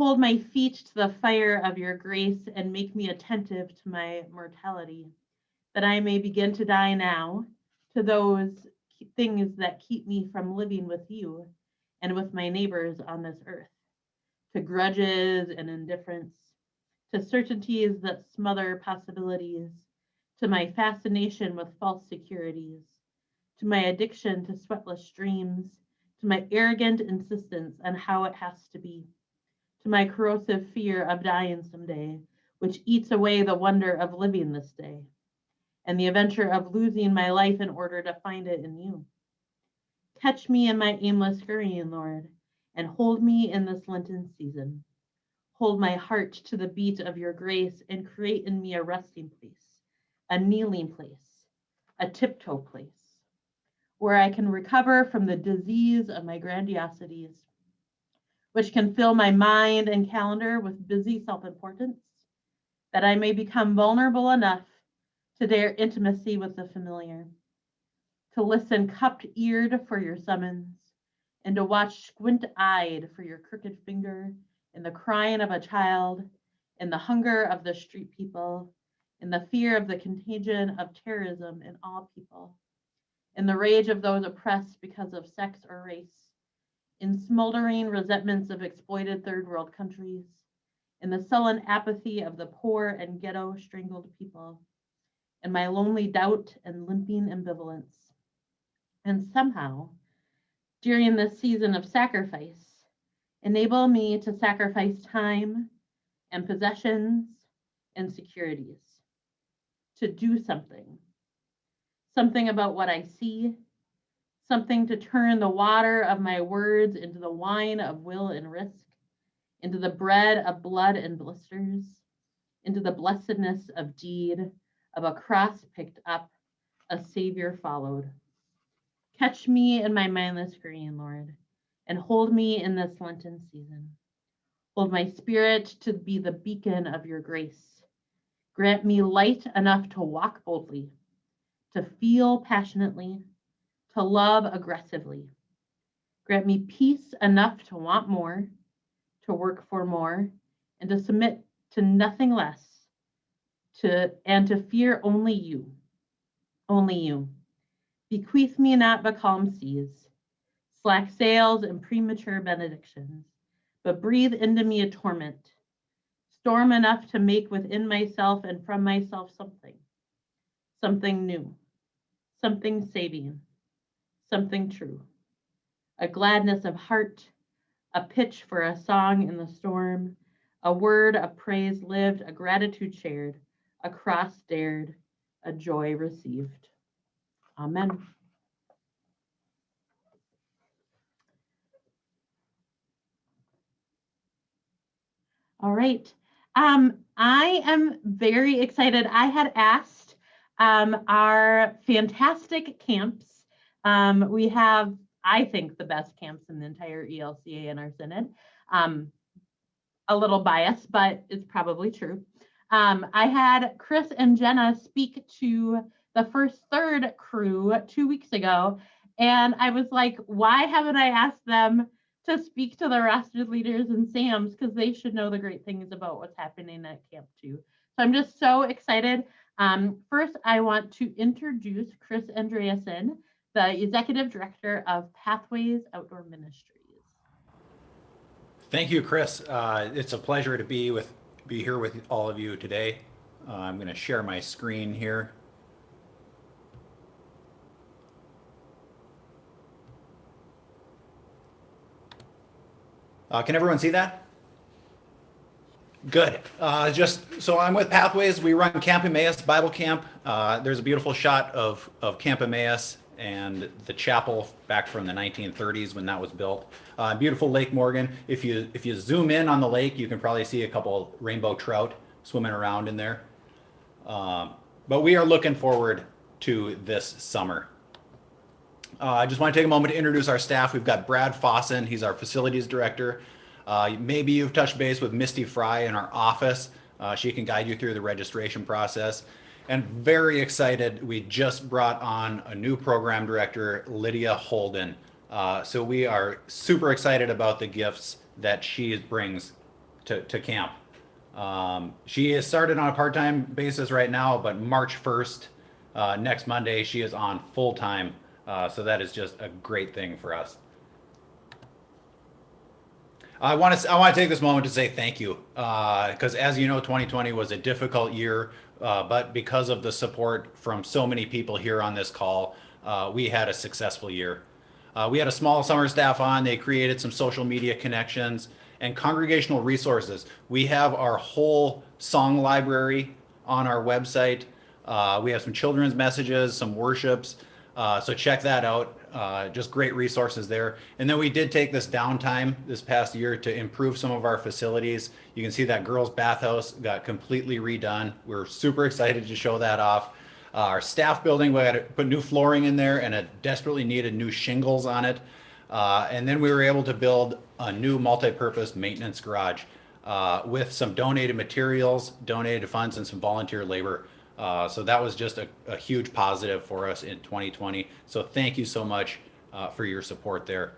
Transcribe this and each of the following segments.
Hold my feet to the fire of your grace and make me attentive to my mortality, that I may begin to die now to those things that keep me from living with you and with my neighbors on this earth, to grudges and indifference, to certainties that smother possibilities, to my fascination with false securities, to my addiction to sweatless dreams, to my arrogant insistence on how it has to be, to my corrosive fear of dying someday, which eats away the wonder of living this day, and the adventure of losing my life in order to find it in you. Catch me in my aimless hurrying, Lord, and hold me in this Lenten season. Hold my heart to the beat of your grace and create in me a resting place, a kneeling place, a tiptoe place, where I can recover from the disease of my grandiosities, which can fill my mind and calendar with busy self-importance, that I may become vulnerable enough to dare intimacy with the familiar, to listen cupped-eared for your summons, and to watch squint-eyed for your crooked finger in the crying of a child, in the hunger of the street people, in the fear of the contagion of terrorism in all people, in the rage of those oppressed because of sex or race, in smoldering resentments of exploited third world countries, in the sullen apathy of the poor and ghetto strangled people, in my lonely doubt and limping ambivalence. And somehow, during this season of sacrifice, enable me to sacrifice time and possessions and securities, to do something about what I see, something to turn the water of my words into the wine of will and risk, into the bread of blood and blisters, into the blessedness of deed, of a cross picked up, a savior followed. Catch me in my mindless green, Lord, and hold me in this Lenten season. Hold my spirit to be the beacon of your grace. Grant me light enough to walk boldly, to feel passionately, to love aggressively. Grant me peace enough to want more, to work for more, and to submit to nothing less, and to fear only you, only you. Bequeath me not the calm seas, slack sails and premature benedictions, but breathe into me a torment, storm enough to make within myself and from myself something new, something saving, something true, a gladness of heart, a pitch for a song in the storm, a word of praise lived, a gratitude shared, a cross dared, a joy received. Amen. All right. I am very excited. I had asked our fantastic camps. We have, I think, the best camps in the entire ELCA in our synod. A little biased, but it's probably true. I had Chris and Jenna speak to the first third crew 2 weeks ago, and I was like, why haven't I asked them to speak to the rostered leaders and SAMs, because they should know the great things about what's happening at Camp 2. So I'm just so excited. First, I want to introduce Chris Andreason, the Executive Director of Pathways Outdoor Ministries. Thank you, Chris. It's a pleasure to be here with all of you today. I'm going to share my screen here. Can everyone see that? Good. Just so I'm with Pathways. We run Camp Emmaus Bible Camp. There's a beautiful shot of Camp Emmaus and the chapel back from the 1930s when that was built. Beautiful Lake Morgan. If you zoom in on the lake, you can probably see a couple rainbow trout swimming around in there. But we are looking forward to this summer. I just want to take a moment to introduce our staff. We've got Brad Fossen. He's our facilities director. Maybe you've touched base with Misty Fry in our office. She can guide you through the registration process. And very excited, we just brought on a new program director, Lydia Holden. So we are super excited about the gifts that she brings to camp. She is started on a part-time basis right now, but March 1st, next Monday, she is on full-time. So that is just a great thing for us. I want to take this moment to say thank you, because as you know, 2020 was a difficult year, but because of the support from so many people here on this call, we had a successful year. We had a small summer staff on. They created some social media connections and congregational resources. We have our whole song library on our website. We have some children's messages, some worships. So check that out. Just great resources there. And then we did take this downtime this past year to improve some of our facilities. You can see that girls' bathhouse got completely redone. We're super excited to show that off. Our staff building, we had to put new flooring in there and it desperately needed new shingles on it. And then we were able to build a new multi-purpose maintenance garage with some donated materials, donated funds, and some volunteer labor. So that was just a huge positive for us in 2020. So thank you so much for your support there.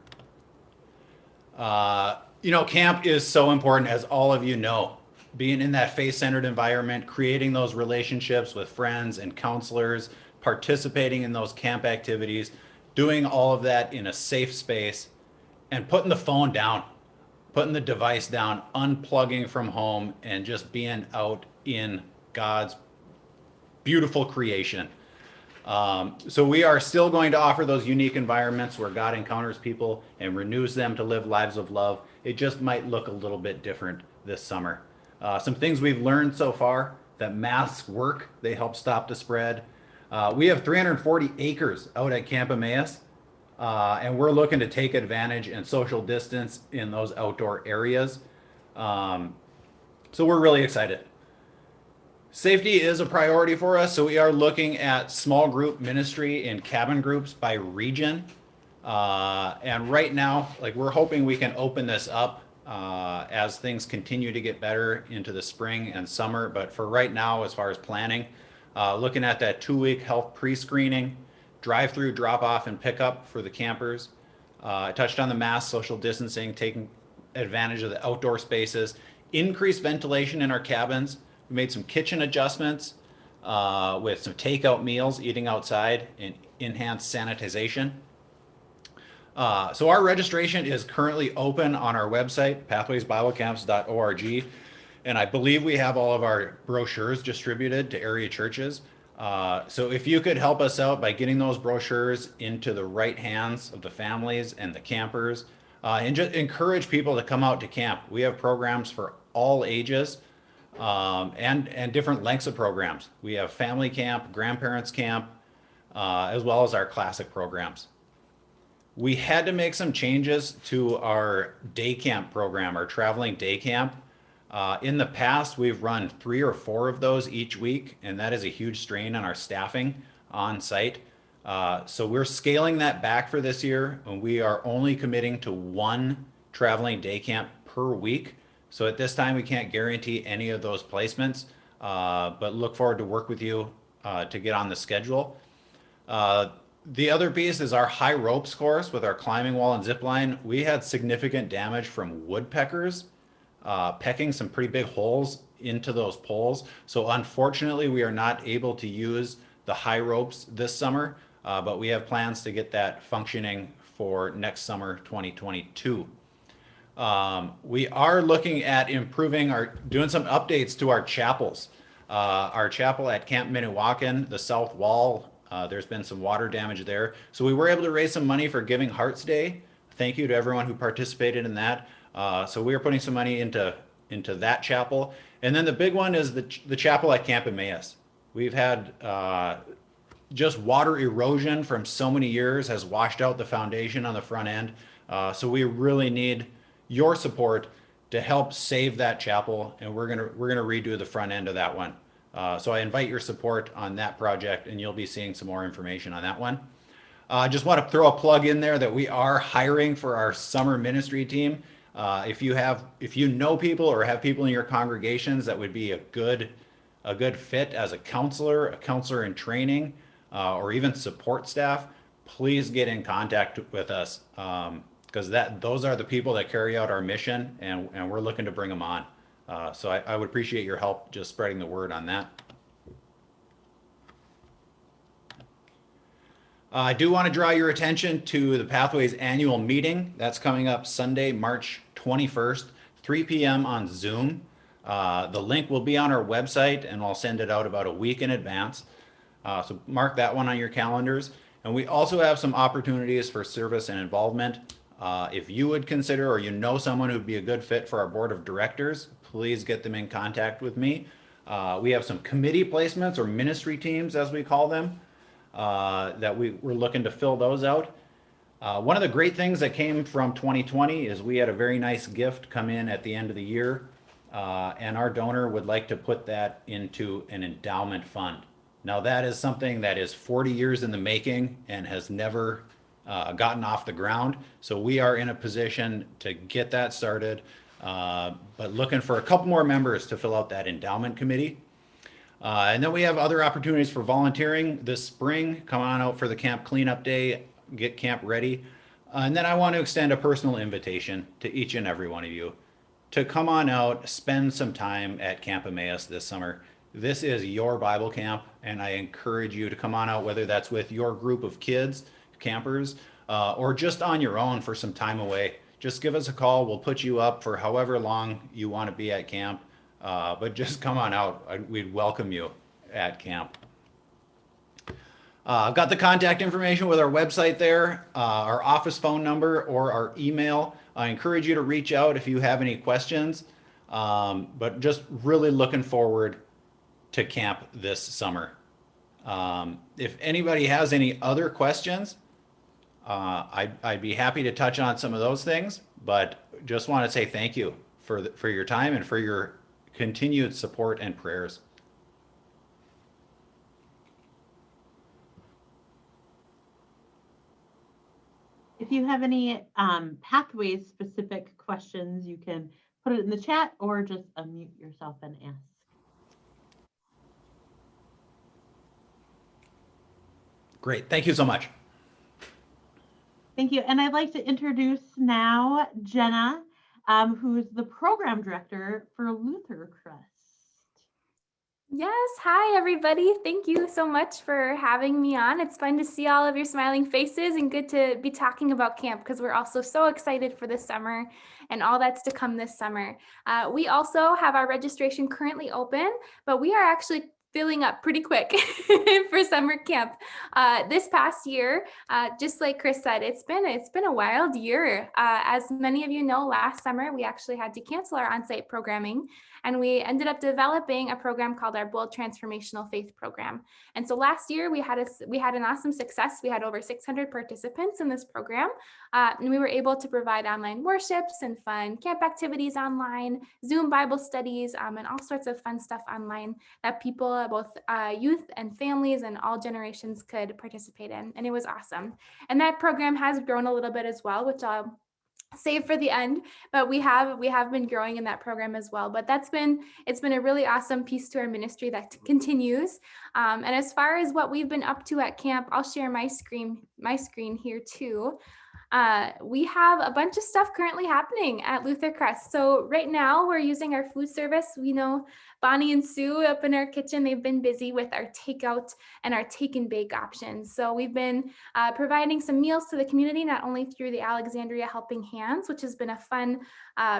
Camp is so important, as all of you know. Being in that faith-centered environment, creating those relationships with friends and counselors, participating in those camp activities, doing all of that in a safe space, and putting the phone down, putting the device down, unplugging from home, and just being out in God's beautiful creation. So we are still going to offer those unique environments where God encounters people and renews them to live lives of love. It just might look a little bit different this summer. Some things we've learned so far: that masks work, they help stop the spread. We have 340 acres out at Camp Emmaus, and we're looking to take advantage and social distance in those outdoor areas. So we're really excited. Safety is a priority for us, so we are looking at small group ministry in cabin groups by region. And right now, we're hoping we can open this up as things continue to get better into the spring and summer. But for right now, as far as planning, looking at that 2-week health pre-screening, drive-through drop-off and pickup for the campers. I touched on the mask, social distancing, taking advantage of the outdoor spaces, increased ventilation in our cabins. We made some kitchen adjustments with some takeout meals, eating outside, and enhanced sanitization. So our registration is currently open on our website, pathwaysbiblecamps.org, and I believe we have all of our brochures distributed to area churches. So if you could help us out by getting those brochures into the right hands of the families and the campers, and just encourage people to come out to camp. We have programs for all ages. And different lengths of programs. We have family camp, grandparents camp, as well as our classic programs. We had to make some changes to our day camp program, our traveling day camp. In the past, we've run 3 or 4 of those each week, and that is a huge strain on our staffing on site. So we're scaling that back for this year, and we are only committing to 1 traveling day camp per week. So at this time, we can't guarantee any of those placements, but look forward to work with you to get on the schedule. The other piece is our high ropes course with our climbing wall and zip line. We had significant damage from woodpeckers pecking some pretty big holes into those poles. So unfortunately, we are not able to use the high ropes this summer, but we have plans to get that functioning for next summer, 2022. We are looking at doing some updates to our chapels. Our chapel at Camp Minnewacan, the south wall, there's been some water damage there. So we were able to raise some money for Giving Hearts Day. Thank you to everyone who participated in that. So we are putting some money into that chapel. And then the big one is the chapel at Camp Emmaus. We've had just water erosion from so many years has washed out the foundation on the front end. So we really need your support to help save that chapel, and we're gonna redo the front end of that one. So I invite your support on that project, and you'll be seeing some more information on that one. I just want to throw a plug in there that we are hiring for our summer ministry team. If you know people or have people in your congregations that would be a good fit as a counselor in training, or even support staff, please get in contact with us. because those are the people that carry out our mission, and we're looking to bring them on. So I would appreciate your help just spreading the word on that. I do want to draw your attention to the Pathways annual meeting. That's coming up Sunday, March 21st, 3 p.m. on Zoom. The link will be on our website, and I'll send it out about a week in advance. So mark that one on your calendars. And we also have some opportunities for service and involvement. If you would consider, or you know someone who would be a good fit for our board of directors, please get them in contact with me. We have some committee placements, or ministry teams as we call them, that we're looking to fill those out. One of the great things that came from 2020 is we had a very nice gift come in at the end of the year, and our donor would like to put that into an endowment fund. Now that is something that is 40 years in the making and has never gotten off the ground. So we are in a position to get that started, but looking for a couple more members to fill out that endowment committee. And then we have other opportunities for volunteering this spring. Come on out for the camp cleanup day, get camp ready. And then I want to extend a personal invitation to each and every one of you to come on out, spend some time at Camp Emmaus this summer. This is your Bible camp, and I encourage you to come on out, whether that's with your group of kids, campers, or just on your own for some time away. Just give us a call. We'll put you up for however long you want to be at camp, but just come on out. We'd welcome you at camp. I've got the contact information with our website there, our office phone number, or our email. I encourage you to reach out if you have any questions, but just really looking forward to camp this summer. If anybody has any other questions, I'd be happy to touch on some of those things, but just want to say thank you for your time and for your continued support and prayers. If you have any pathways specific questions, you can put it in the chat or just unmute yourself and ask. Great. Thank you so much. Thank you. And I'd like to introduce now Jenna, who's the program director for Luther Crest. Yes. Hi, everybody. Thank you so much for having me on. It's fun to see all of your smiling faces and good to be talking about camp because we're also so excited for this summer and all that's to come this summer. We also have our registration currently open, but we are actually filling up pretty quick for summer camp. This past year, just like Chris said, it's been a wild year. As many of you know, last summer we actually had to cancel our on-site programming, and we ended up developing a program called our Bold Transformational Faith Program. And so last year we had an awesome success. We had over 600 participants in this program, and we were able to provide online worships and fun camp activities online, Zoom Bible studies, and all sorts of fun stuff online that people, both youth and families and all generations, could participate in. And it was awesome. And that program has grown a little bit as well, which I'll save for the end, but we have been growing in that program as well. But it's been a really awesome piece to our ministry that continues. And as far as what we've been up to at camp, I'll share my screen here too. We have a bunch of stuff currently happening at Luther Crest. So right now we're using our food service. We know Bonnie and Sue up in our kitchen, they've been busy with our takeout and our take and bake options. So we've been providing some meals to the community, not only through the Alexandria Helping Hands, which has been a fun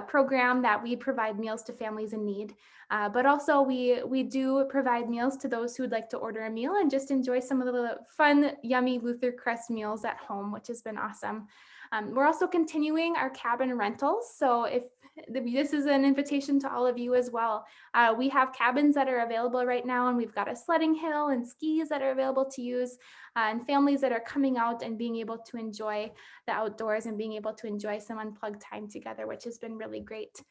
program that we provide meals to families in need. But also we do provide meals to those who would like to order a meal and just enjoy some of the fun, yummy Luther Crest meals at home, which has been awesome. We're also continuing our cabin rentals. So if this is an invitation to all of you as well. We have cabins that are available right now, and we've got a sledding hill and skis that are available to use, and families that are coming out and being able to enjoy the outdoors and being able to enjoy some unplugged time together, which has been really great.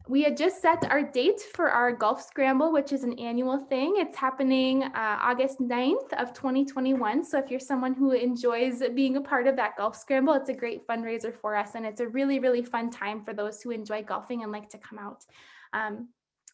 We had just set our date for our Golf Scramble, which is an annual thing. It's happening August 9th of 2021. So if you're someone who enjoys being a part of that Golf Scramble, it's a great fundraiser for us. And it's a really, really fun time for those who enjoy golfing and like to come out.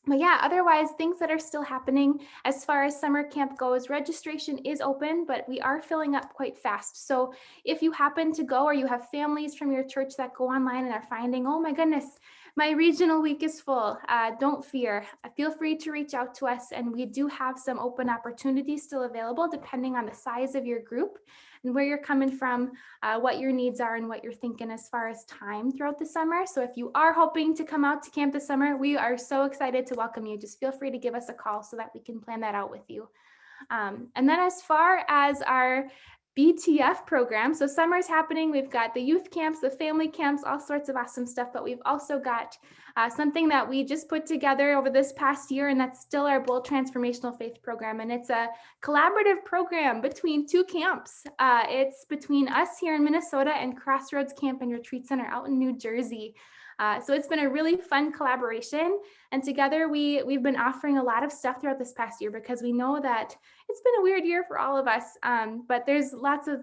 But yeah, otherwise, things that are still happening as far as summer camp goes, registration is open, but we are filling up quite fast. So if you happen to go, or you have families from your church that go online and are finding, oh my goodness, my regional week is full, don't fear. Feel free to reach out to us, and we do have some open opportunities still available depending on the size of your group and where you're coming from, what your needs are, and what you're thinking as far as time throughout the summer. So if you are hoping to come out to camp this summer, we are so excited to welcome you. Just feel free to give us a call so that we can plan that out with you. And then as far as our BTF program, so summer's happening, we've got the youth camps, the family camps, all sorts of awesome stuff, but we've also got something that we just put together over this past year, and that's still our Bold Transformational Faith program. And it's a collaborative program between two camps. It's between us here in Minnesota and Crossroads Camp and Retreat Center out in New Jersey. So it's been a really fun collaboration, and together we've been offering a lot of stuff throughout this past year because we know that it's been a weird year for all of us, but there's lots of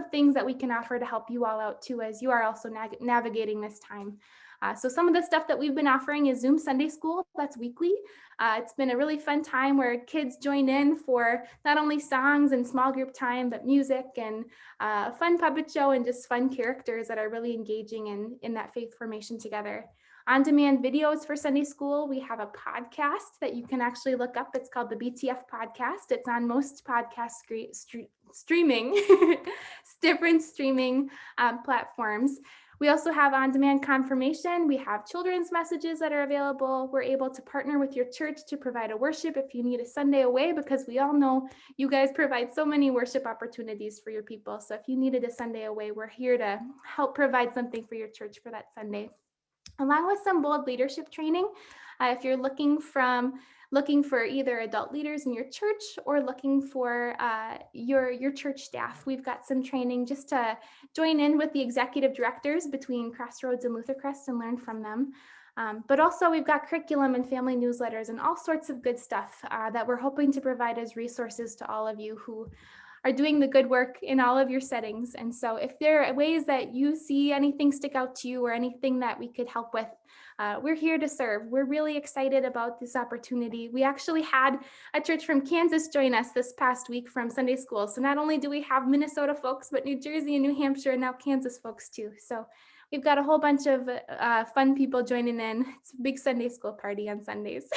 things that we can offer to help you all out too, as you are also navigating this time. So some of the stuff that we've been offering is Zoom Sunday School. That's weekly. It's been a really fun time where kids join in for not only songs and small group time, but music and a fun puppet show and just fun characters that are really engaging in that faith formation together. On-demand videos for Sunday school. We have a podcast that you can actually look up. It's called the BTF Podcast. It's on most podcast streaming, different streaming platforms. We also have on-demand confirmation. We have children's messages that are available. We're able to partner with your church to provide a worship if you need a Sunday away, because we all know you guys provide so many worship opportunities for your people. So if you needed a Sunday away, we're here to help provide something for your church for that Sunday. Along with some bold leadership training, if you're looking for either adult leaders in your church or looking for your church staff, we've got some training just to join in with the executive directors between Crossroads and Luther Crest and learn from them. But also we've got curriculum and family newsletters and all sorts of good stuff that we're hoping to provide as resources to all of you who are doing the good work in all of your settings. And so if there are ways that you see anything stick out to you or anything that we could help with, we're here to serve. We're really excited about this opportunity. We actually had a church from Kansas join us this past week from Sunday school. So not only do we have Minnesota folks, but New Jersey and New Hampshire and now Kansas folks too. So we've got a whole bunch of fun people joining in. It's a big Sunday school party on Sundays.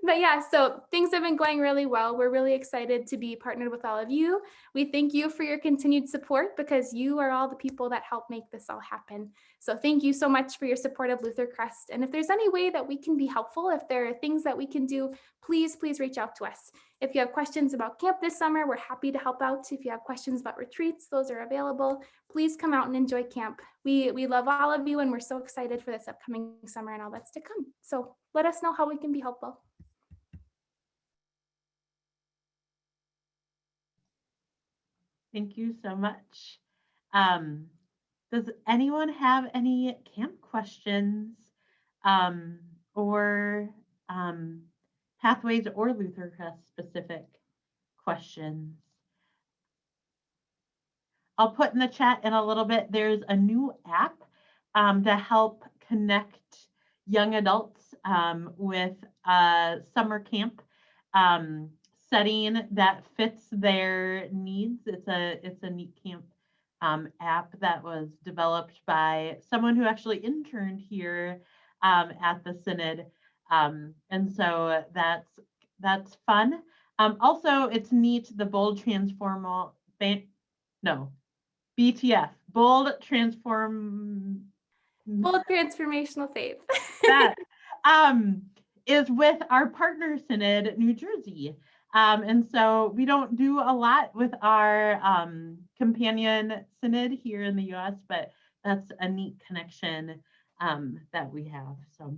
But yeah, so things have been going really well. We're really excited to be partnered with all of you. We thank you for your continued support because you are all the people that help make this all happen. So thank you so much for your support of Luther Crest. And if there's any way that we can be helpful, if there are things that we can do, please reach out to us. If you have questions about camp this summer, we're happy to help out. If you have questions about retreats, those are available. Please come out and enjoy camp. We love all of you, and we're so excited for this upcoming summer and all that's to come. So let us know how we can be helpful. Thank you so much. Does anyone have any camp questions or Pathways or Luther Crest specific questions? I'll put in the chat in a little bit. There's a new app to help connect young adults with a summer camp setting that fits their needs. It's a neat camp app that was developed by someone who actually interned here at the Synod. And so that's fun. Also, it's neat, the Bold Transformational Transformational Faith. That is with our partner Synod, New Jersey. And so we don't do a lot with our companion Synod here in the US, but that's a neat connection that we have. So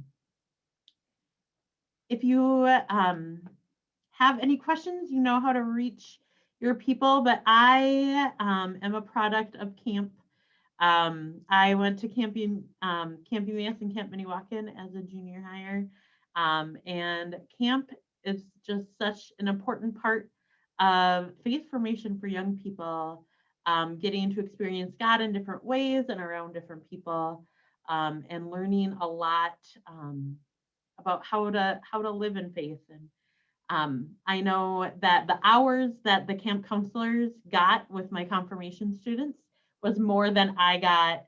if you have any questions, you know how to reach your people, but I am a product of camp. I went to Camp Emmaus and Camp Minnewacan as a junior hire, and camp is just such an important part of faith formation for young people, getting to experience God in different ways and around different people, and learning a lot about how to live in faith. And I know that the hours that the camp counselors got with my confirmation students was more than I got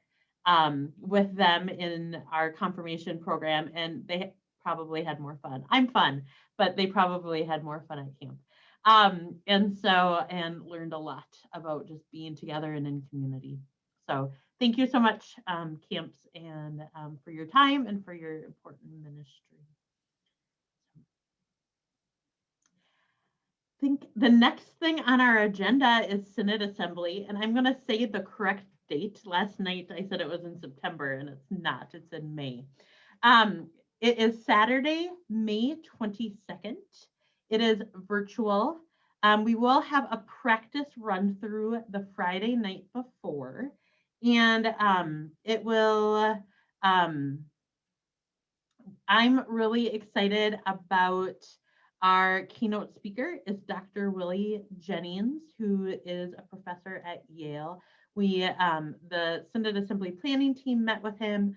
with them in our confirmation program, and they probably had more fun. I'm fun, but they probably had more fun at camp. And learned a lot about just being together and in community. So thank you so much, camps, and for your time and for your important ministry. I think the next thing on our agenda is Synod Assembly, and I'm going to say the correct date. Last night I said it was in September, and it's not. It's in May. It is Saturday, May 22nd. It is virtual. We will have a practice run through the Friday night before, and it will. I'm really excited about our keynote speaker is Dr. Willie Jennings, who is a professor at Yale. We, the Synod Assembly planning team met with him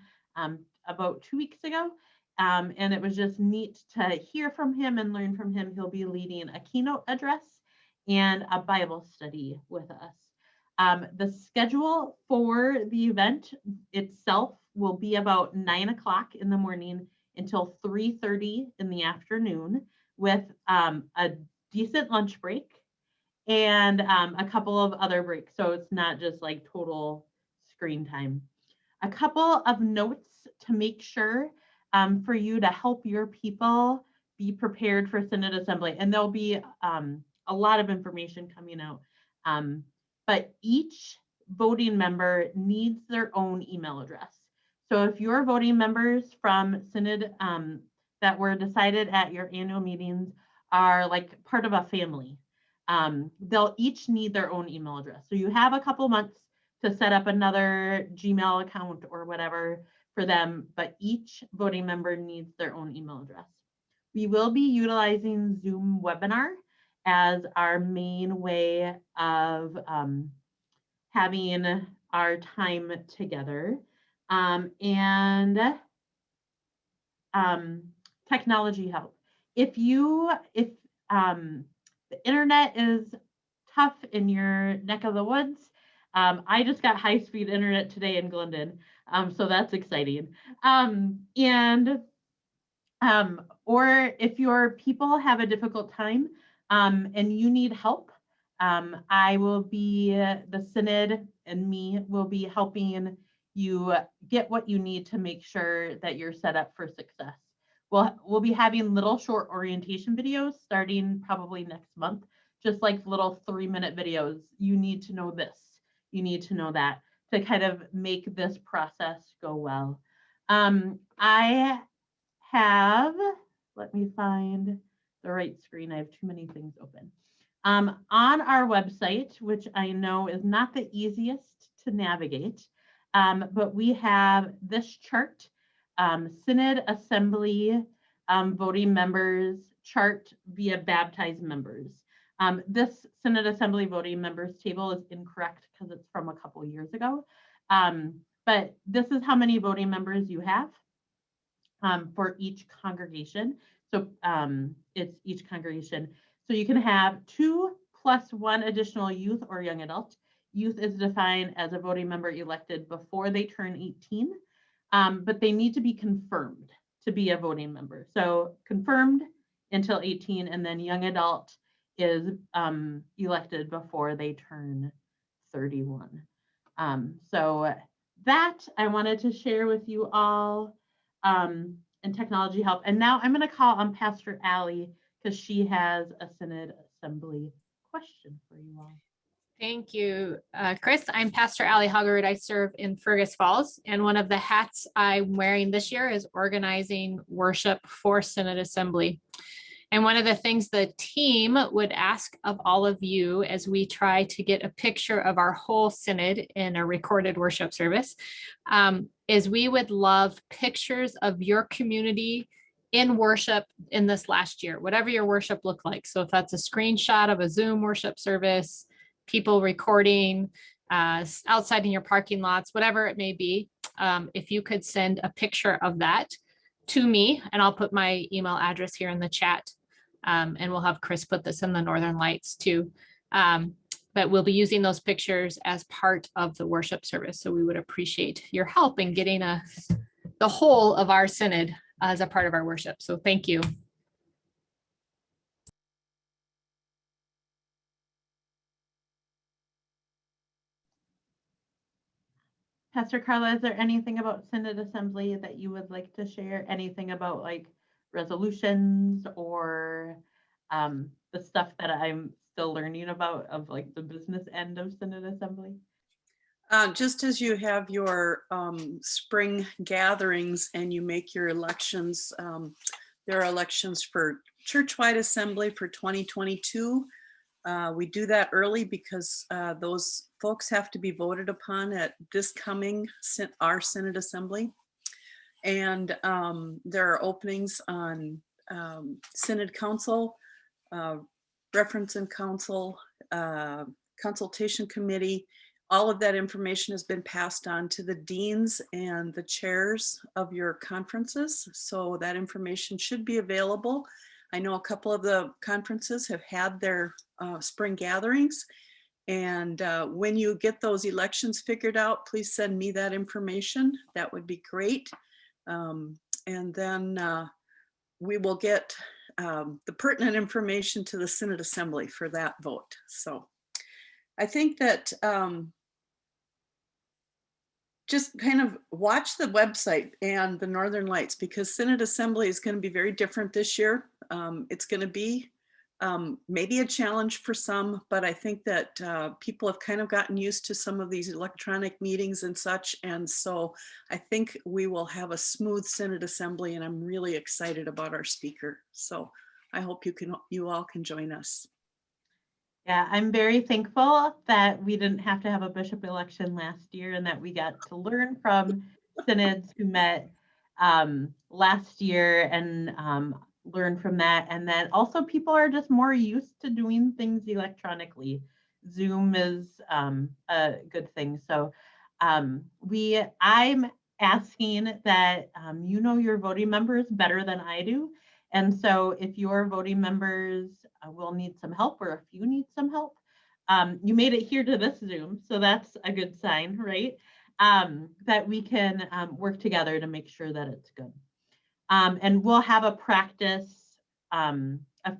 about 2 weeks ago, and it was just neat to hear from him and learn from him. He'll be leading a keynote address and a Bible study with us. The schedule for the event itself will be about 9 o'clock in the morning until 3:30 in the afternoon, with a decent lunch break and a couple of other breaks. So it's not just like total screen time. A couple of notes to make sure for you to help your people be prepared for Synod Assembly. And there'll be a lot of information coming out. But each voting member needs their own email address. So if your voting members from Synod that were decided at your annual meetings are like part of a family, they'll each need their own email address. So you have a couple months to set up another Gmail account or whatever for them, but each voting member needs their own email address. We will be utilizing Zoom webinar as our main way of having our time together. And technology help. If the internet is tough in your neck of the woods, I just got high-speed internet today in Glendon, so that's exciting. Or if your people have a difficult time and you need help, I will be, the Synod and me will be helping you get what you need to make sure that you're set up for success. We'll be having little short orientation videos starting probably next month, just like little 3-minute videos. You need to know this, you need to know that, to kind of make this process go well. I have, let me find the right screen. I have too many things open. On our website, which I know is not the easiest to navigate, but we have this chart, Synod Assembly voting members chart via baptized members. This Synod Assembly voting members table is incorrect because it's from a couple years ago, but this is how many voting members you have for each congregation. So it's each congregation. So you can have 2 plus 1 additional youth or young adult. Youth is defined as a voting member elected before they turn 18, but they need to be confirmed to be a voting member. So confirmed until 18, and then young adult is elected before they turn 31. So that I wanted to share with you all, and technology help. And now I'm going to call on Pastor Allie because she has a Synod Assembly question for you all. Thank you, Chris. I'm Pastor Allie Hoggerud. I serve in Fergus Falls, and one of the hats I'm wearing this year is organizing worship for Synod Assembly. And one of the things the team would ask of all of you as we try to get a picture of our whole synod in a recorded worship service is we would love pictures of your community in worship in this last year, whatever your worship looked like. So if that's a screenshot of a Zoom worship service, people recording outside in your parking lots, whatever it may be, if you could send a picture of that, to me, and I'll put my email address here in the chat. And we'll have Chris put this in the Northern Lights too. But we'll be using those pictures as part of the worship service. So we would appreciate your help in getting the whole of our synod as a part of our worship. So thank you. Pastor Carla, is there anything about Synod Assembly that you would like to share? Anything about like resolutions or the stuff that I'm still learning about of like the business end of Synod Assembly? Just as you have your spring gatherings and you make your elections, there are elections for churchwide assembly for 2022. We do that early because those folks have to be voted upon at this coming our Synod Assembly. And there are openings on Synod Council, Reference and Council, Consultation Committee. All of that information has been passed on to the deans and the chairs of your conferences. So that information should be available. I know a couple of the conferences have had their spring gatherings. And when you get those elections figured out, please send me that information. That would be great. And then we will get the pertinent information to the Synod Assembly for that vote. So I think that just kind of watch the website and the Northern Lights, because Synod Assembly is going to be very different this year. It's going to be maybe a challenge for some, but I think that people have kind of gotten used to some of these electronic meetings and such. And so I think we will have a smooth Synod Assembly, and I'm really excited about our speaker. So I hope you all can join us. Yeah, I'm very thankful that we didn't have to have a bishop election last year and that we got to learn from synods who met last year and learn from that. And then also people are just more used to doing things electronically. Zoom is a good thing. So I'm asking that you know your voting members better than I do. And so if your voting members will need some help, or if you need some help, you made it here to this Zoom, so that's a good sign, right? That we can work together to make sure that it's good. And we'll have a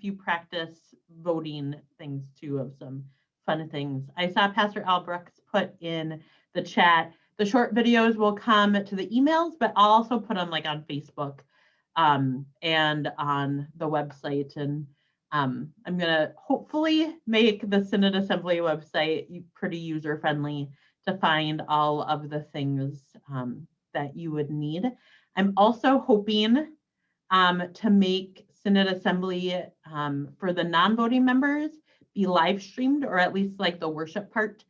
few practice voting things too, of some fun things. I saw Pastor Al Brooks put in the chat, the short videos will come to the emails, but I'll also put them like on Facebook and on the website. And I'm gonna hopefully make the Synod Assembly website pretty user-friendly to find all of the things that you would need. I'm also hoping to make Synod Assembly for the non-voting members be live streamed, or at least like the worship part.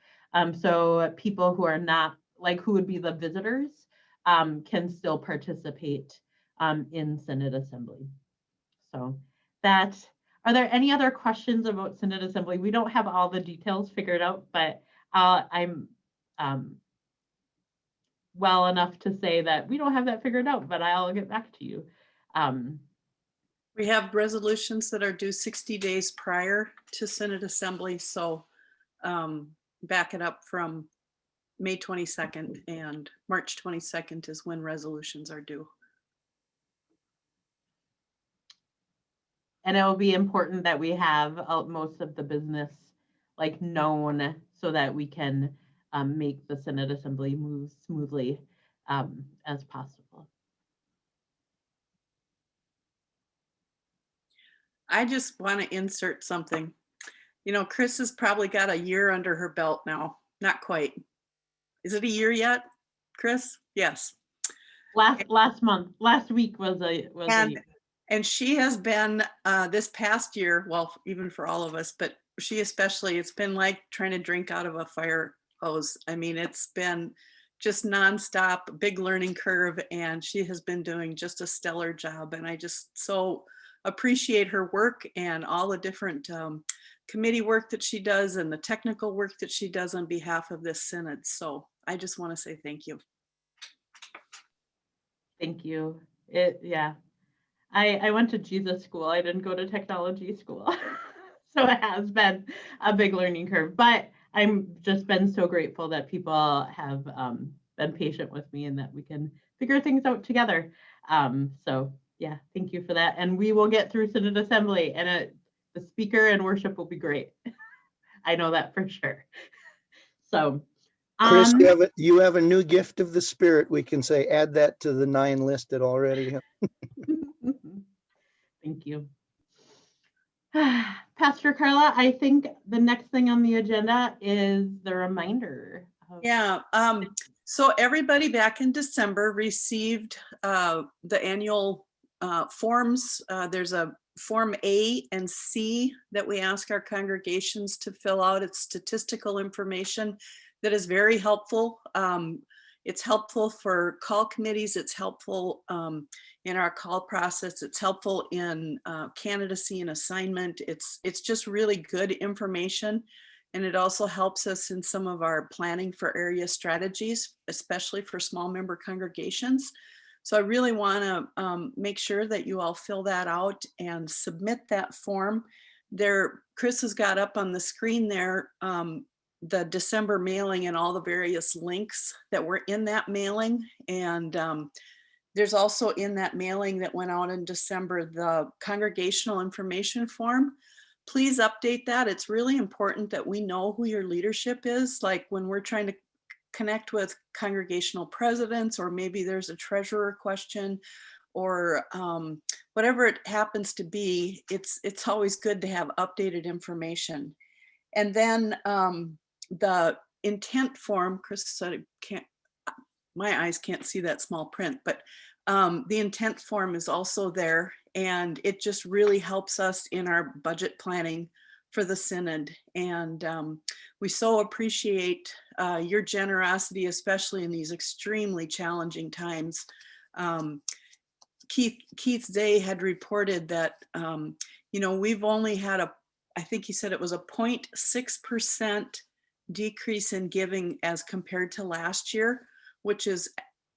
So people who are not, like who would be the visitors, can still participate in Synod Assembly. So that, are there any other questions about Synod Assembly? We don't have all the details figured out, but I'm well enough to say that we don't have that figured out, but I'll get back to you. We have resolutions that are due 60 days prior to Synod Assembly. So back it up from May 22nd, and March 22nd is when resolutions are due. And it will be important that we have most of the business like known so that we can make the Synod Assembly move smoothly as possible. I just want to insert something. You know, Chris has probably got a year under her belt now. Not quite. Is it a year yet, Chris? Yes. Last week was a year. And she has been this past year, well, even for all of us, but she especially, it's been like trying to drink out of a fire hose. I mean, it's been just nonstop, big learning curve, and she has been doing just a stellar job. And I just so appreciate her work and all the different committee work that she does and the technical work that she does on behalf of this synod. So I just want to say thank you. Thank you. Yeah. I went to Jesus school. I didn't go to technology school. So it has been a big learning curve, but I'm just been so grateful that people have been patient with me and that we can figure things out together. So yeah, thank you for that. And we will get through Synod Assembly, and the speaker and worship will be great. I know that for sure. So, Chris, you have a new gift of the Spirit. We can say add that to the 9 listed already. thank you. Pastor Carla, I think the next thing on the agenda is the reminder. Yeah. So everybody back in December received the annual forms. There's a Form A and C that we ask our congregations to fill out. It's statistical information that is very helpful. It's helpful for call committees. It's helpful in our call process. It's helpful in candidacy and assignment. It's just really good information. And it also helps us in some of our planning for area strategies, especially for small member congregations. So I really want to make sure that you all fill that out and submit that form. There, Chris has got up on the screen there the December mailing and all the various links that were in that mailing. And there's also in that mailing that went out in December, the congregational information form. Please update that. It's really important that we know who your leadership is. Like when we're trying to connect with congregational presidents, or maybe there's a treasurer question, or whatever it happens to be, it's always good to have updated information. And then the intent form, Chris said, my eyes can't see that small print, but the intent form is also there, and it just really helps us in our budget planning for the synod. And we so appreciate your generosity, especially in these extremely challenging times. Keith Day had reported that, we've only had I think he said it was a 0.6% decrease in giving as compared to last year, which is,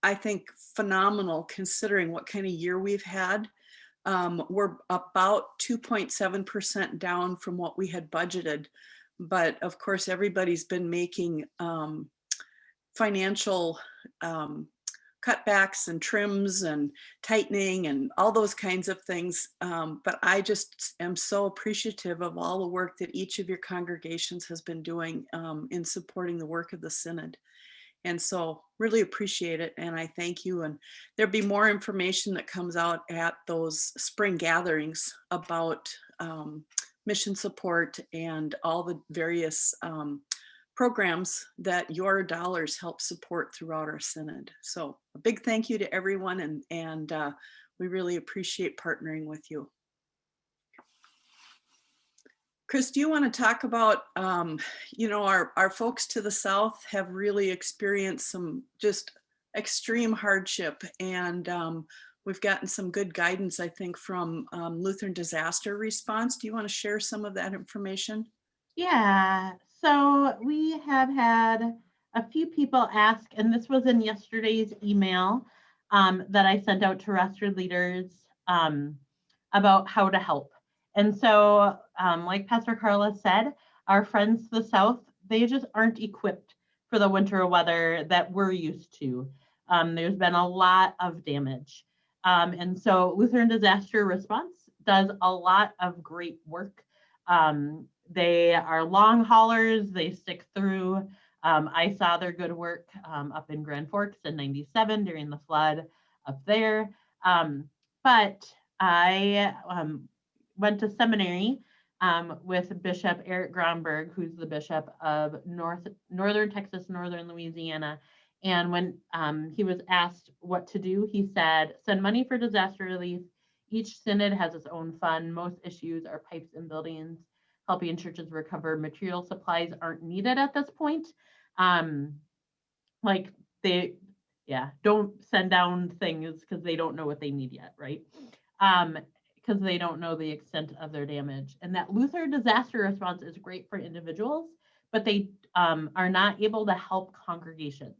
I think, phenomenal considering what kind of year we've had. We're about 2.7% down from what we had budgeted. But of course, everybody's been making financial cutbacks and trims and tightening and all those kinds of things. But I just am so appreciative of all the work that each of your congregations has been doing in supporting the work of the synod. And so really appreciate it. And I thank you. And there'll be more information that comes out at those spring gatherings about mission support and all the various programs that your dollars help support throughout our synod. So a big thank you to everyone. And we really appreciate partnering with you. Chris, do you want to talk about, our folks to the south have really experienced some just extreme hardship, and we've gotten some good guidance, I think, from Lutheran Disaster Response. Do you want to share some of that information? Yeah, so we have had a few people ask, and this was in yesterday's email that I sent out to Restford leaders about how to help. And so, like Pastor Carla said, our friends to the south, they just aren't equipped for the winter weather that we're used to. There's been a lot of damage. And so Lutheran Disaster Response does a lot of great work. They are long haulers, they stick through. I saw their good work up in Grand Forks in '97 during the flood up there. But I went to seminary with Bishop Eric Gromberg, who's the bishop of Northern Texas, Northern Louisiana. And when he was asked what to do, he said, send money for disaster relief. Each synod has its own fund. Most issues are pipes and buildings. Helping churches recover material supplies aren't needed at this point. Don't send down things because they don't know what they need yet, right? Because they don't know the extent of their damage. And that Lutheran Disaster Response is great for individuals, but they are not able to help congregations.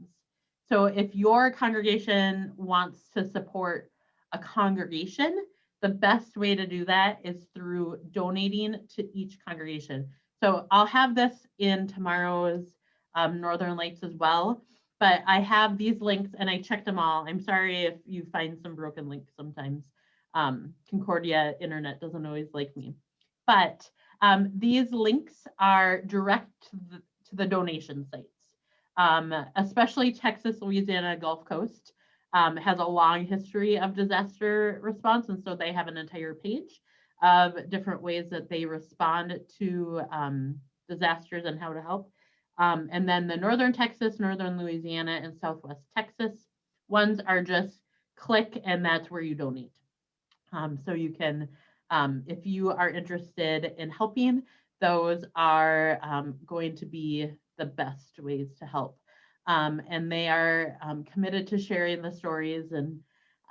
So if your congregation wants to support a congregation, the best way to do that is through donating to each congregation. So I'll have this in tomorrow's Northern Lights as well, but I have these links and I checked them all. I'm sorry if you find some broken links sometimes. Concordia internet doesn't always like me, but these links are direct to the donation sites, especially Texas, Louisiana, Gulf Coast. Has a long history of disaster response. And so they have an entire page of different ways that they respond to disasters and how to help. And then the Northern Texas, Northern Louisiana, and Southwest Texas ones are just click and that's where you donate. So you can, if you are interested in helping, those are going to be the best ways to help. And they are committed to sharing the stories. And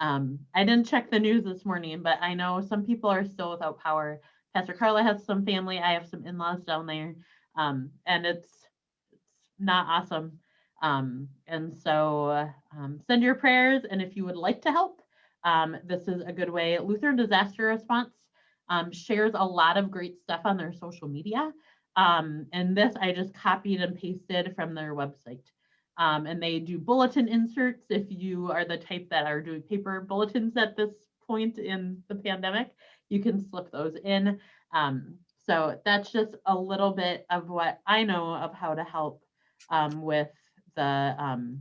I didn't check the news this morning, but I know some people are still without power. Pastor Carla has some family. I have some in-laws down there, and it's not awesome. And so send your prayers. And if you would like to help, this is a good way. Lutheran Disaster Response shares a lot of great stuff on their social media. And this I just copied and pasted from their website. And they do bulletin inserts if you are the type that are doing paper bulletins at this point in the pandemic, you can slip those in. So that's just a little bit of what I know of how to help with the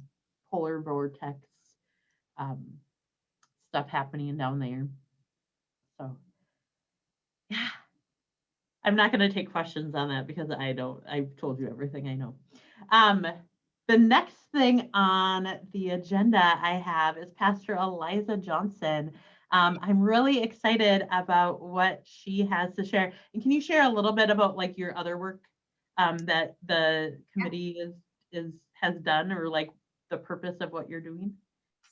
polar vortex stuff happening down there. So yeah, I'm not going to take questions on that because I've told you everything I know. The next thing on the agenda I have is Pastor Eliza Johnson. I'm really excited about what she has to share. And can you share a little bit about like your other work that the committee has done, or like the purpose of what you're doing?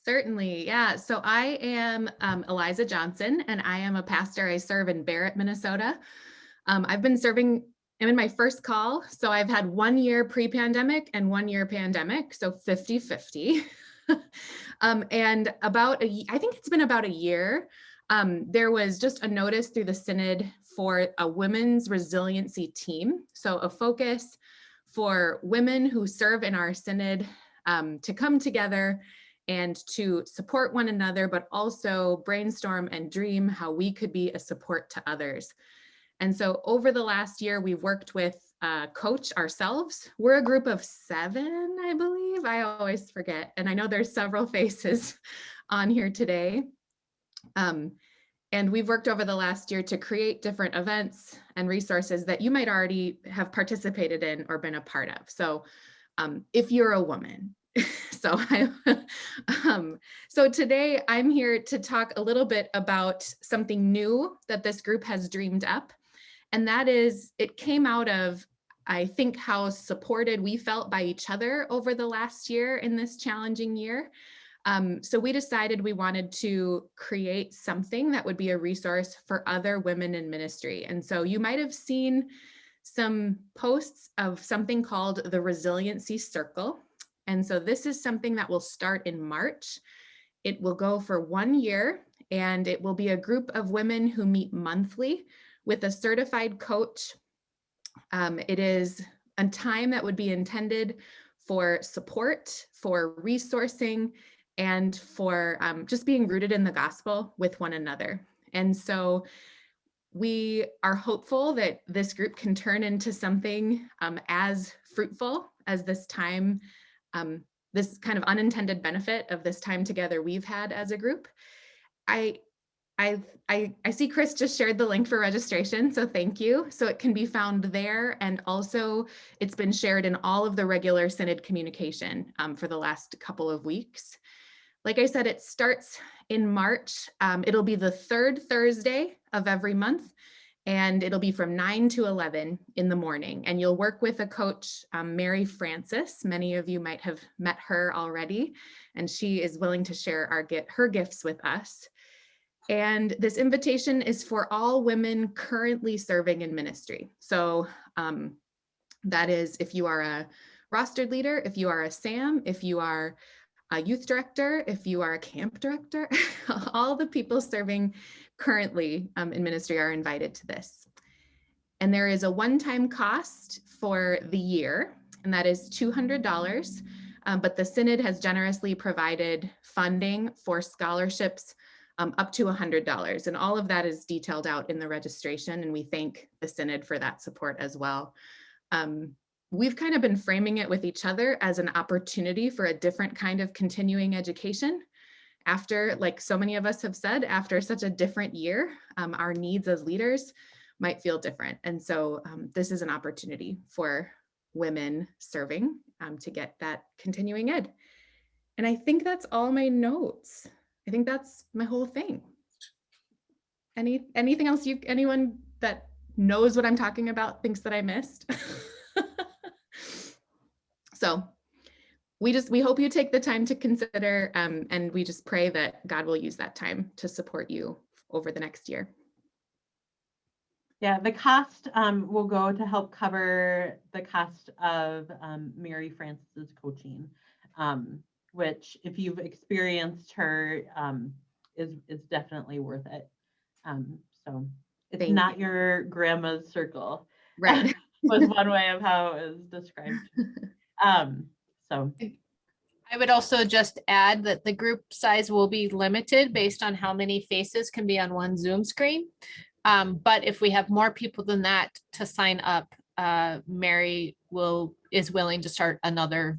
Certainly, yeah. So I am Eliza Johnson, and I am a pastor. I serve in Barrett, Minnesota. I've been serving, I'm in my first call. So I've had 1 year pre-pandemic and 1 year pandemic, so 50-50. And I think it's been about a year, there was just a notice through the Synod for a women's resiliency team. So a focus for women who serve in our Synod to come together and to support one another, but also brainstorm and dream how we could be a support to others. And so over the last year, we've worked with Coach ourselves. We're a group of 7, I believe. I always forget. And I know there's several faces on here today. And we've worked over the last year to create different events and resources that you might already have participated in or been a part of. So if you're a woman, so today I'm here to talk a little bit about something new that this group has dreamed up. And that is, it came out of, I think, how supported we felt by each other over the last year in this challenging year. So we decided we wanted to create something that would be a resource for other women in ministry. And so you might have seen some posts of something called the Resiliency Circle. And so this is something that will start in March. It will go for 1 year, and it will be a group of women who meet monthly with a certified coach. It is a time that would be intended for support, for resourcing, and for just being rooted in the gospel with one another. And so we are hopeful that this group can turn into something as fruitful as this time, this kind of unintended benefit of this time together we've had as a group. I see Chris just shared the link for registration, so thank you. So it can be found there, and also it's been shared in all of the regular Synod communication for the last couple of weeks. Like I said, it starts in March. It'll be the 3rd Thursday of every month, and it'll be from 9 to 11 in the morning. And you'll work with a coach, Mary Francis. Many of you might have met her already, and she is willing to share her gifts with us. And this invitation is for all women currently serving in ministry. So that is if you are a rostered leader, if you are a SAM, if you are a youth director, if you are a camp director, all the people serving currently in ministry are invited to this. And there is a one-time cost for the year, and that is $200. But the Synod has generously provided funding for scholarships up to $100. And all of that is detailed out in the registration. And we thank the Synod for that support as well. We've kind of been framing it with each other as an opportunity for a different kind of continuing education. After, like so many of us have said, after such a different year, our needs as leaders might feel different. And so this is an opportunity for women serving to get that continuing ed. And I think that's all my notes. I think that's my whole thing. Anything else anyone that knows what I'm talking about thinks that I missed? So we hope you take the time to consider, and we just pray that God will use that time to support you over the next year. Yeah, the cost will go to help cover the cost of Mary Francis's coaching, which if you've experienced her is definitely worth it. So it's Thank not you. your grandma's circle. Right. Was one way of how it was described. So I would also just add that the group size will be limited based on how many faces can be on one Zoom screen. But if we have more people than that to sign up, Mary is willing to start another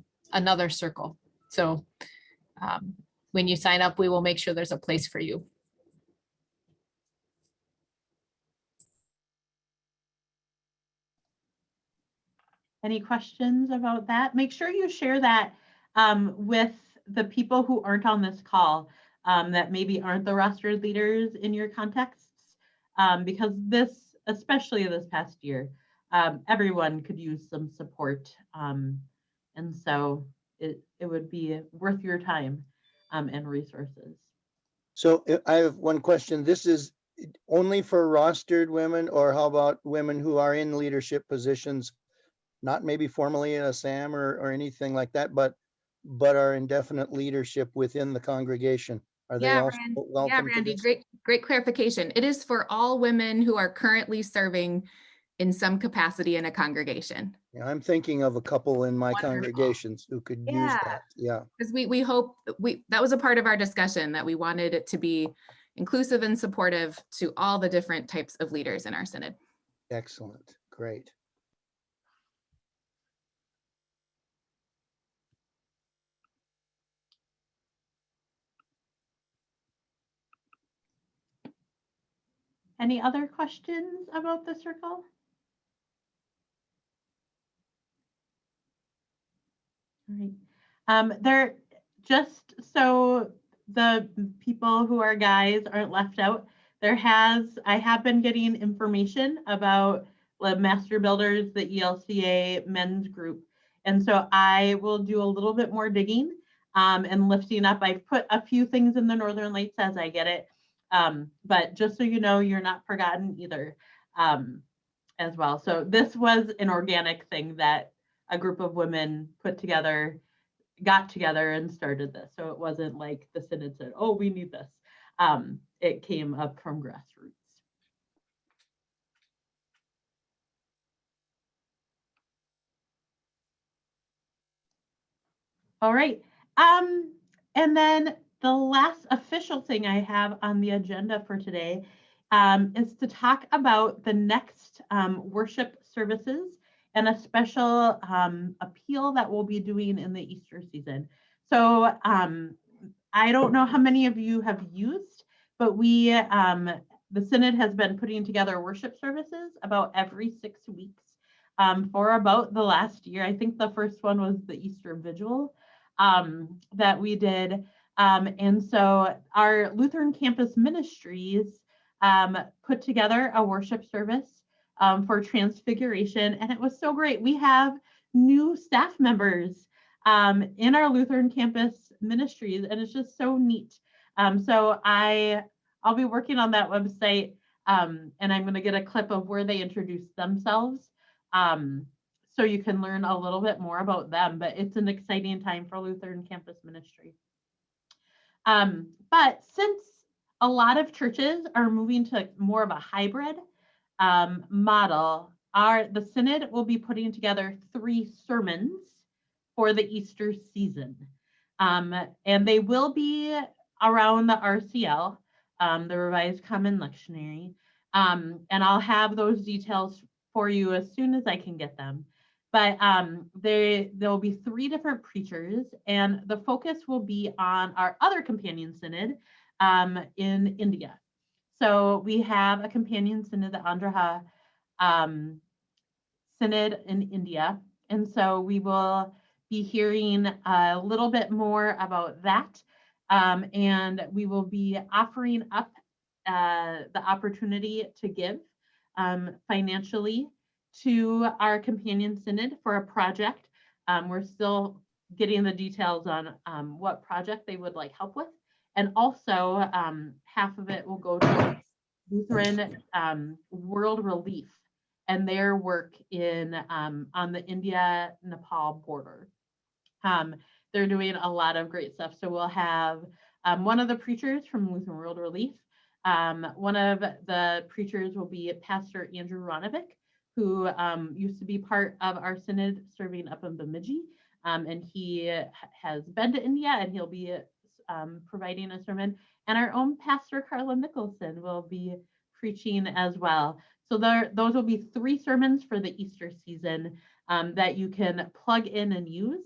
circle. So when you sign up, we will make sure there's a place for you. any questions about that? Make sure you share that with the people who aren't on this call, that maybe aren't the rostered leaders in your contexts, because this, especially this past year, everyone could use some support. And so it would be worth your time and resources. So I have one question. This is only for rostered women, or how about women who are in leadership positions, not maybe formally in a SAM or anything like that, but are in definite leadership within the congregation? Are they also welcome to Randy, this? great clarification. It is for all women who are currently serving in some capacity in a congregation. Yeah, I'm thinking of a couple in my Wonderful. congregations who could use that. Yeah. Because we hope that was a part of our discussion, that we wanted it to be inclusive and supportive to all the different types of leaders in our synod. Excellent. Great. Any other questions about the circle? All right. There, just so the people who are guys aren't left out, I have been getting information about the Master Builders, the ELCA men's group. And so I will do a little bit more digging and lifting up. I've put a few things in the Northern Lights as I get it. But just so you know, you're not forgotten either as well. So this was an organic thing that a group of women got together and started this. So it wasn't like the synod said, oh, we need this. It came up from grassroots. All right. And then the last official thing I have on the agenda for today is to talk about the next worship services and a special appeal that we'll be doing in the Easter season. So I don't know how many of you have used, but the Synod has been putting together worship services about every 6 weeks for about the last year. I think the first one was the Easter Vigil that we did. And so our Lutheran Campus Ministries put together a worship service for Transfiguration, and it was so great. We have new staff members in our Lutheran Campus Ministries, and it's just so neat. So I'll be working on that website, and I'm going to get a clip of where they introduced themselves. so you can learn a little bit more about them. But it's an exciting time for Lutheran Campus Ministry. But since a lot of churches are moving to more of a hybrid model, the Synod will be putting together 3 sermons for the Easter season. And they will be around the RCL, the Revised Common Lectionary. And I'll have those details for you as soon as I can get them. But there'll be 3 different preachers, and the focus will be on our other companion synod in India. So we have a companion synod, the Andhra Synod in India. And so we will be hearing a little bit more about that. And we will be offering up the opportunity to give financially to our companion synod for a project. We're still getting the details on what project they would like help with. And also half of it will go to Lutheran World Relief and their work in on the India-Nepal border. They're doing a lot of great stuff. So we'll have one of the preachers from Lutheran World Relief. One of the preachers will be Pastor Andrew Ronovic, who used to be part of our synod serving up in Bemidji. And he has been to India, and he'll be providing a sermon. And our own Pastor Carla Mickelson will be preaching as well. So those will be 3 sermons for the Easter season that you can plug in and use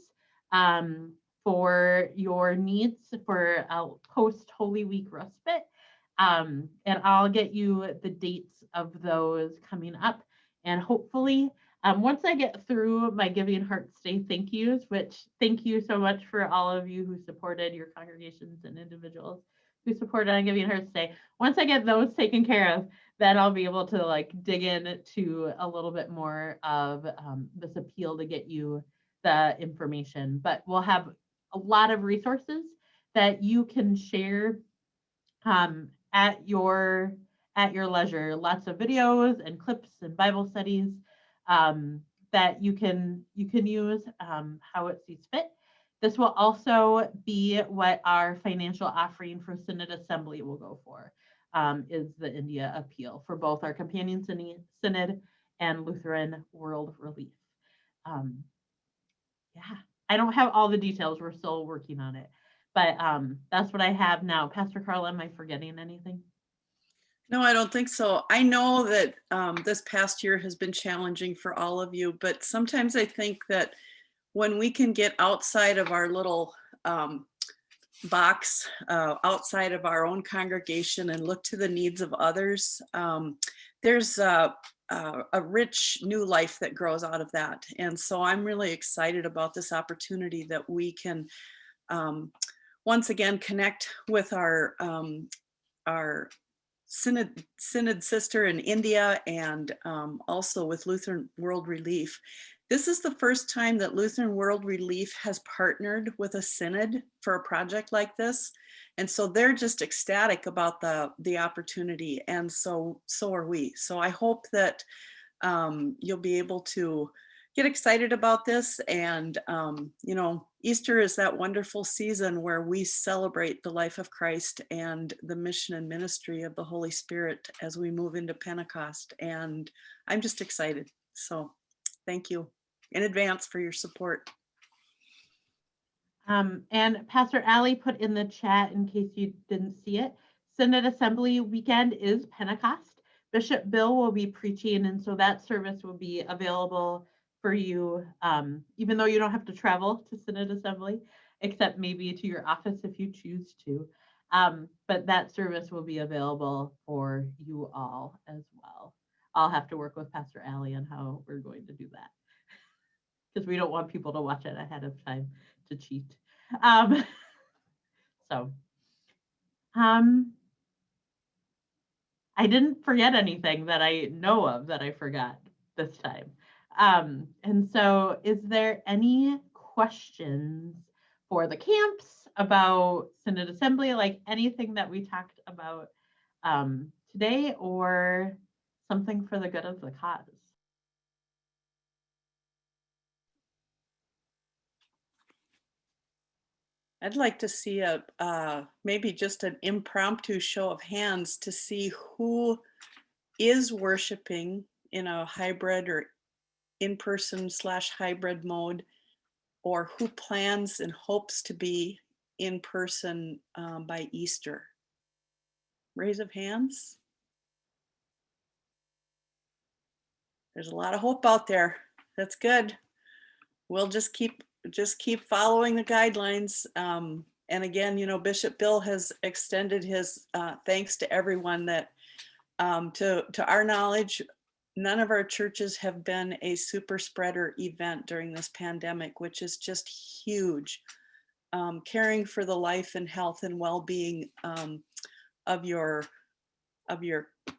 for your needs for a post-Holy Week respite. And I'll get you the dates of those coming up. And hopefully, once I get through my Giving Hearts Day thank yous, which thank you so much for all of you who supported, your congregations and individuals who supported on Giving Hearts Day. Once I get those taken care of, then I'll be able to like dig into a little bit more of this appeal to get you the information. But we'll have a lot of resources that you can share at your leisure. Lots of videos and clips and Bible studies that you can use how it sees fit. This will also be what our financial offering for Synod Assembly will go for, is the India appeal for both our companion synod and Lutheran World Relief. Yeah, I don't have all the details. We're still working on it, but that's what I have now. Pastor Carla, am I forgetting anything? No, I don't think so. I know that this past year has been challenging for all of you, but sometimes I think that when we can get outside of our little box, outside of our own congregation and look to the needs of others, there's a rich new life that grows out of that. And so I'm really excited about this opportunity that we can once again connect with our Synod sister in India, and also with Lutheran World Relief. This is the first time that Lutheran World Relief has partnered with a synod for a project like this. And so they're just ecstatic about the opportunity. And so are we. So I hope that you'll be able to get excited about this. And, you know, Easter is that wonderful season where we celebrate the life of Christ and the mission and ministry of the Holy Spirit as we move into Pentecost. And I'm just excited. So thank you in advance for your support. And Pastor Allie put in the chat, in case you didn't see it, Synod Assembly weekend is Pentecost. Bishop Bill will be preaching, and so that service will be available for you, even though you don't have to travel to Synod Assembly, except maybe to your office if you choose to. But that service will be available for you all as well. I'll have to work with Pastor Allie on how we're going to do that, because we don't want people to watch it ahead of time to cheat. I didn't forget anything that I know of that I forgot this time. And so is there any questions for the camps about Synod Assembly, like anything that we talked about today, or something for the good of the cause? I'd like to see maybe just an impromptu show of hands to see who is worshiping in a hybrid or in-person / hybrid mode, or who plans and hopes to be in person by Easter. Raise of hands. There's a lot of hope out there. That's good. We'll just keep following the guidelines. And again, you know, Bishop Bill has extended his thanks to everyone that, to our knowledge, none of our churches have been a super spreader event during this pandemic, which is just huge. Caring for the life and health and well-being of your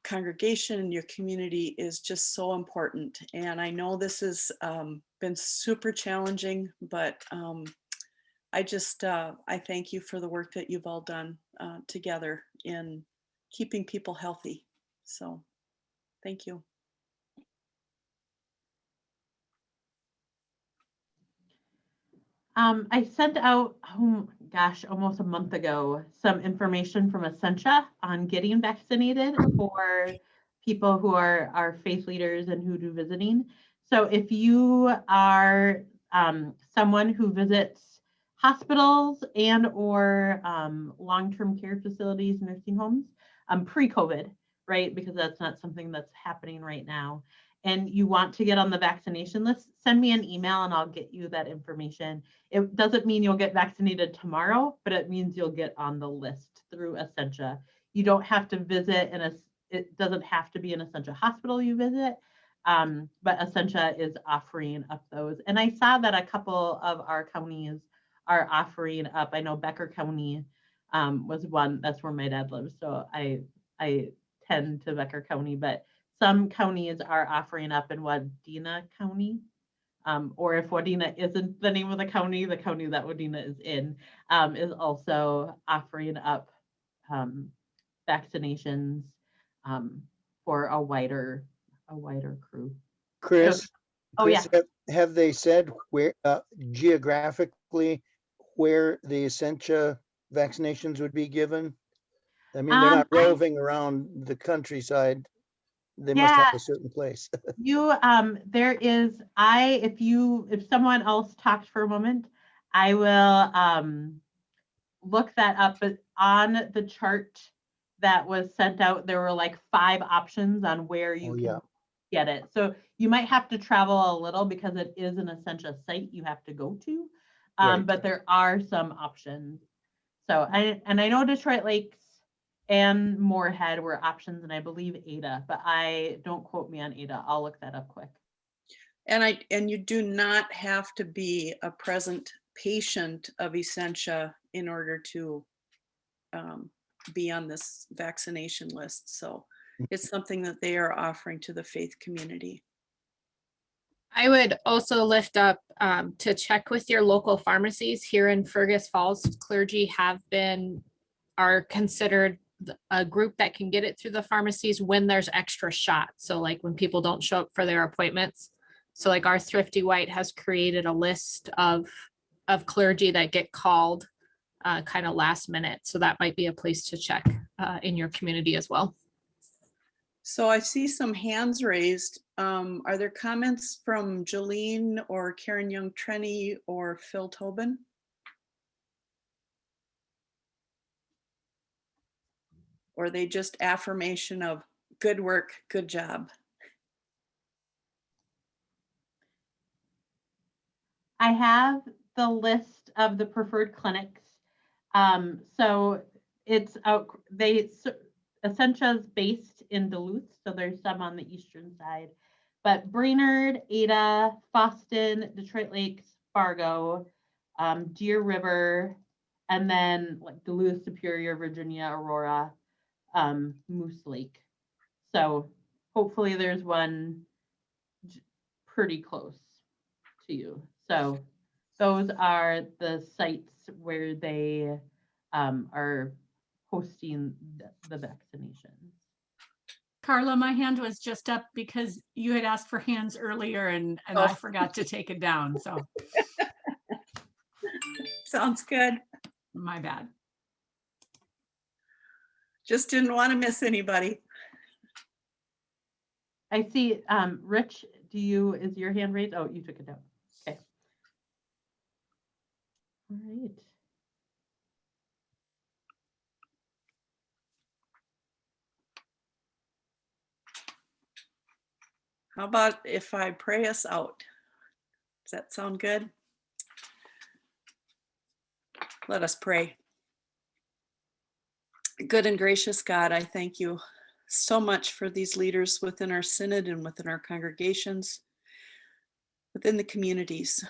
congregation and your community is just so important. And I know this has been super challenging, but I thank you for the work that you've all done together in keeping people healthy. So thank you. I sent out, oh gosh, almost a month ago, some information from Essentia on getting vaccinated for people who are faith leaders and who do visiting. So if you are someone who visits hospitals and or long-term care facilities, nursing homes, pre-COVID, right? Because that's not something that's happening right now. And you want to get on the vaccination list, send me an email and I'll get you that information. It doesn't mean you'll get vaccinated tomorrow, but it means you'll get on the list through Essentia. You don't have to visit it doesn't have to be an Essentia hospital you visit, but Essentia is offering up those. And I saw that a couple of our counties are offering up. I know Becker County was one, that's where my dad lives. So I tend to Becker County, but some counties are offering up in Wadena County, or if Wadena isn't the name of the county that Wadena is in is also offering up vaccinations for a wider crew. Chris, Oh Chris, yeah. have they said where geographically where the Essentia vaccinations would be given? I mean, they're not roving around the countryside. They must have a certain place. There is, if someone else talks for a moment, I will look that up, but on the chart that was sent out, there were like 5 options on where you can get it. So you might have to travel a little because it is an Essentia site you have to go to, but there are some options. So I know Detroit Lakes and Moorhead were options, and I believe Ada, but don't quote me on Ada. I'll look that up quick. And you do not have to be a present patient of Essentia in order to be on this vaccination list. So it's something that they are offering to the faith community. I would also lift up to check with your local pharmacies here in Fergus Falls. Clergy are considered a group that can get it through the pharmacies when there's extra shots. So like when people don't show up for their appointments. So like our Thrifty White has created a list of clergy that get called kind of last minute. So that might be a place to check in your community as well. So I see some hands raised. Are there comments from Jolene or Karen Young-Trenny or Phil Tobin? Or are they just affirmation of good work, good job? I have the list of the preferred clinics. So it's Essentia's based in Duluth, so there's some on the eastern side. But Brainerd, Ada, Boston, Detroit Lakes, Fargo, Deer River, and then like Duluth, Superior, Virginia, Aurora, Moose Lake. So hopefully there's one pretty close to you. So those are the sites where they are hosting the vaccinations. Carla, my hand was just up because you had asked for hands earlier and I forgot to take it down. So sounds good. My bad. Just didn't want to miss anybody. I see, Rich, is your hand raised? Oh, you took it down. Okay. All right. How about if I pray us out? Does that sound good? Let us pray. Good and gracious God, I thank you so much for these leaders within our synod and within our congregations, within the communities.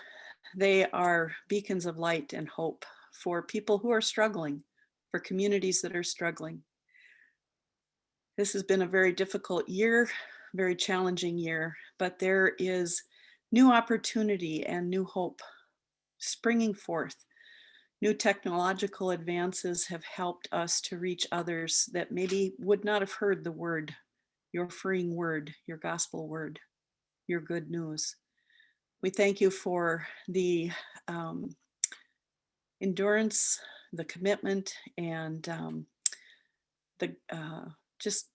They are beacons of light and hope for people who are struggling, for communities that are struggling. This has been a very difficult year, very challenging year, but there is new opportunity and new hope springing forth. New technological advances have helped us to reach others that maybe would not have heard the word, your freeing word, your gospel word, your good news. We thank you for the endurance, the commitment, and the just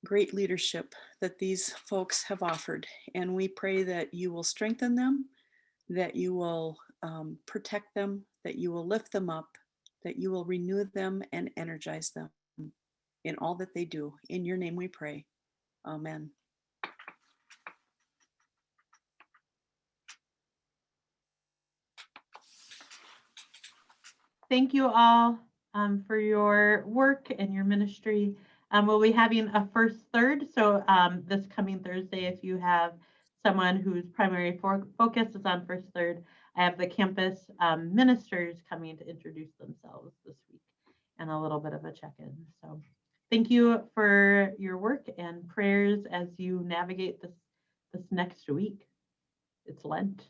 great leadership that these folks have offered. And we pray that you will strengthen them, that you will protect them, that you will lift them up, that you will renew them and energize them in all that they do. In your name we pray. Amen. Thank you all for your work and your ministry. We'll be having a first third. So this coming Thursday, if you have someone whose primary focus is on first third, I have the campus ministers coming to introduce themselves this week and a little bit of a check-in. So thank you for your work and prayers as you navigate this next week. It's Lent.